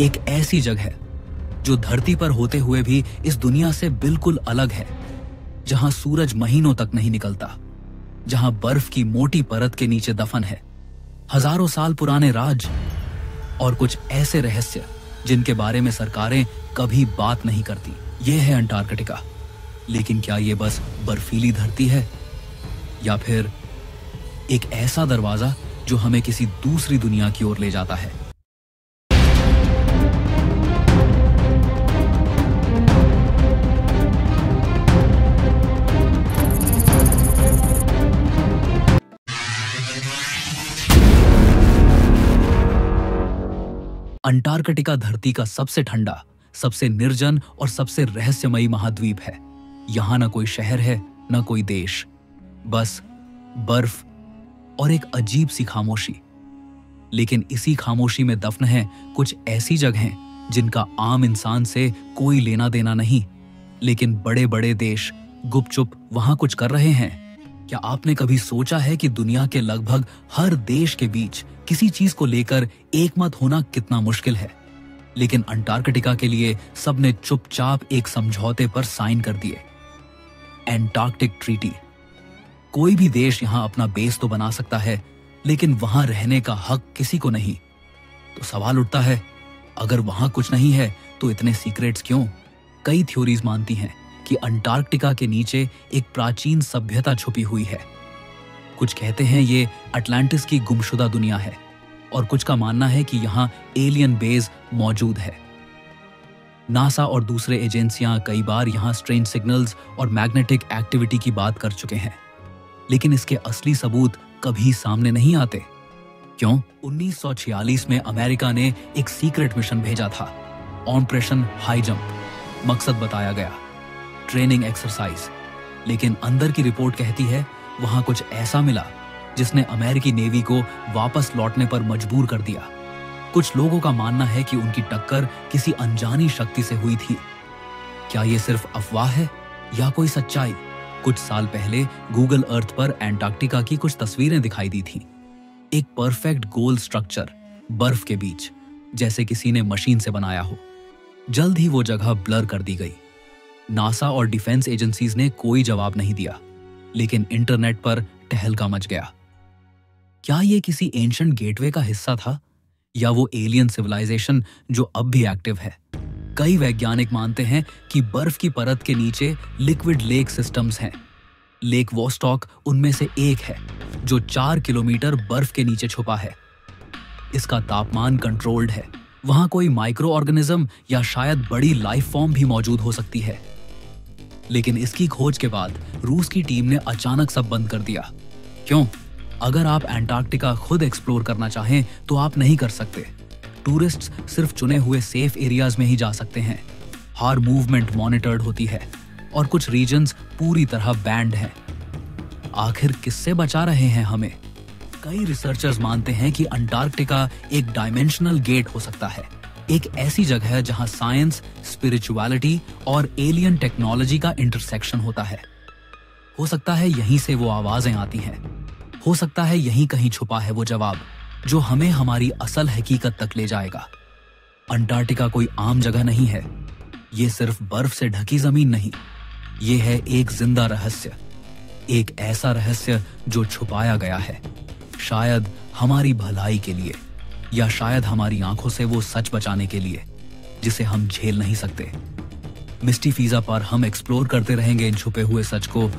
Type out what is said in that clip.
एक ऐसी जगह जो धरती पर होते हुए भी इस दुनिया से बिल्कुल अलग है, जहां सूरज महीनों तक नहीं निकलता, जहां बर्फ की मोटी परत के नीचे दफन है हजारों साल पुराने राज और कुछ ऐसे रहस्य जिनके बारे में सरकारें कभी बात नहीं करती। यह है अंटार्कटिका। लेकिन क्या यह बस बर्फीली धरती है या फिर एक ऐसा दरवाजा जो हमें किसी दूसरी दुनिया की ओर ले जाता है? अंटार्कटिका धरती का सबसे ठंडा, सबसे निर्जन और सबसे रहस्यमयी महाद्वीप है। यहां न कोई शहर है, न कोई देश, बस बर्फ और एक अजीब सी खामोशी। लेकिन इसी खामोशी में दफन है कुछ ऐसी जगहें जिनका आम इंसान से कोई लेना देना नहीं, लेकिन बड़े बड़े देश गुपचुप वहां कुछ कर रहे हैं। क्या आपने कभी सोचा है कि दुनिया के लगभग हर देश के बीच किसी चीज को लेकर एक मत होना कितना मुश्किल है? लेकिन अंटार्कटिका के लिए सबने चुपचाप एक समझौते पर साइन कर दिए, एंटार्क्टिक ट्रीटी। कोई भी देश यहां अपना बेस तो बना सकता है, लेकिन वहां रहने का हक किसी को नहीं। तो सवाल उठता है, अगर वहां कुछ नहीं है तो इतने सीक्रेट्स क्यों? कई थ्योरीज मानती हैं कि अंटार्कटिका के नीचे एक प्राचीन सभ्यता छुपी हुई है। कुछ कहते हैं ये अटलांटिस की गुमशुदा दुनिया है, और कुछ का मानना है कि यहाँ एलियन बेस मौजूद है। नासा और दूसरे एजेंसियां कई बार यहाँ स्ट्रेंज सिग्नल्स और मैग्नेटिक एक्टिविटी की बात कर चुके हैं, लेकिन इसके असली सबूत कभी सामने नहीं आते। क्यों? 1946 में अमेरिका ने एक सीक्रेट मिशन भेजा था, ऑपरेशन हाई जंप। मकसद बताया गया, ट्रेनिंग एक्सरसाइज। लेकिन अंदर की रिपोर्ट कहती है वहां कुछ ऐसा मिला जिसने अमेरिकी नेवी को वापस लौटने पर मजबूर कर दिया। कुछ लोगों का मानना है कि उनकी टक्कर किसी अनजानी शक्ति से हुई थी। क्या यह सिर्फ अफवाह है या कोई सच्चाई? कुछ साल पहले गूगल अर्थ पर एंटार्कटिका की कुछ तस्वीरें दिखाई दी थी। एक परफेक्ट गोल स्ट्रक्चर बर्फ के बीच, जैसे किसी ने मशीन से बनाया हो। जल्द ही वो जगह ब्लर कर दी गई। नासा और डिफेंस एजेंसीज ने कोई जवाब नहीं दिया, लेकिन इंटरनेट पर टहलका मच गया। क्या ये किसी एंशिएंट गेटवे का हिस्सा था या वो एलियन सिविलाइजेशन जो अब भी एक्टिव है? कई वैज्ञानिक मानते हैं कि बर्फ की परत के नीचे लिक्विड लेक सिस्टम्स हैं। लेक वोस्टॉक उनमें से एक है, जो 4 किलोमीटर बर्फ के नीचे छुपा है। इसका तापमान कंट्रोल्ड है। वहां कोई माइक्रो ऑर्गेनिज्म या शायद बड़ी लाइफ फॉर्म भी मौजूद हो सकती है। लेकिन इसकी खोज के बाद रूस की टीम ने अचानक सब बंद कर दिया। क्यों? अगर आप अंटार्कटिका खुद एक्सप्लोर करना चाहें तो आप नहीं कर सकते। टूरिस्ट्स सिर्फ चुने हुए सेफ एरियाज में ही जा सकते हैं। हर मूवमेंट मॉनिटर्ड होती है और कुछ रीजन्स पूरी तरह बैंड हैं। आखिर किससे बचा रहे हैं हमें? कई रिसर्चर्स मानते हैं कि अंटार्कटिका एक डायमेंशनल गेट हो सकता है, एक ऐसी जगह है जहां साइंस, स्पिरिचुअलिटी और एलियन टेक्नोलॉजी का इंटरसेक्शन होता है। हो सकता है यहीं से वो आवाजें आती हैं। हो सकता है यहीं कहीं छुपा है वो जवाब जो हमें हमारी असल हकीकत तक ले जाएगा। अंटार्कटिका कोई आम जगह नहीं है। ये सिर्फ बर्फ से ढकी जमीन नहीं, ये है एक जिंदा रहस्य, एक ऐसा रहस्य जो छुपाया गया है, शायद हमारी भलाई के लिए, या शायद हमारी आंखों से वो सच बचाने के लिए जिसे हम झेल नहीं सकते। मिस्टीफीजा पर हम एक्सप्लोर करते रहेंगे इन छुपे हुए सच को,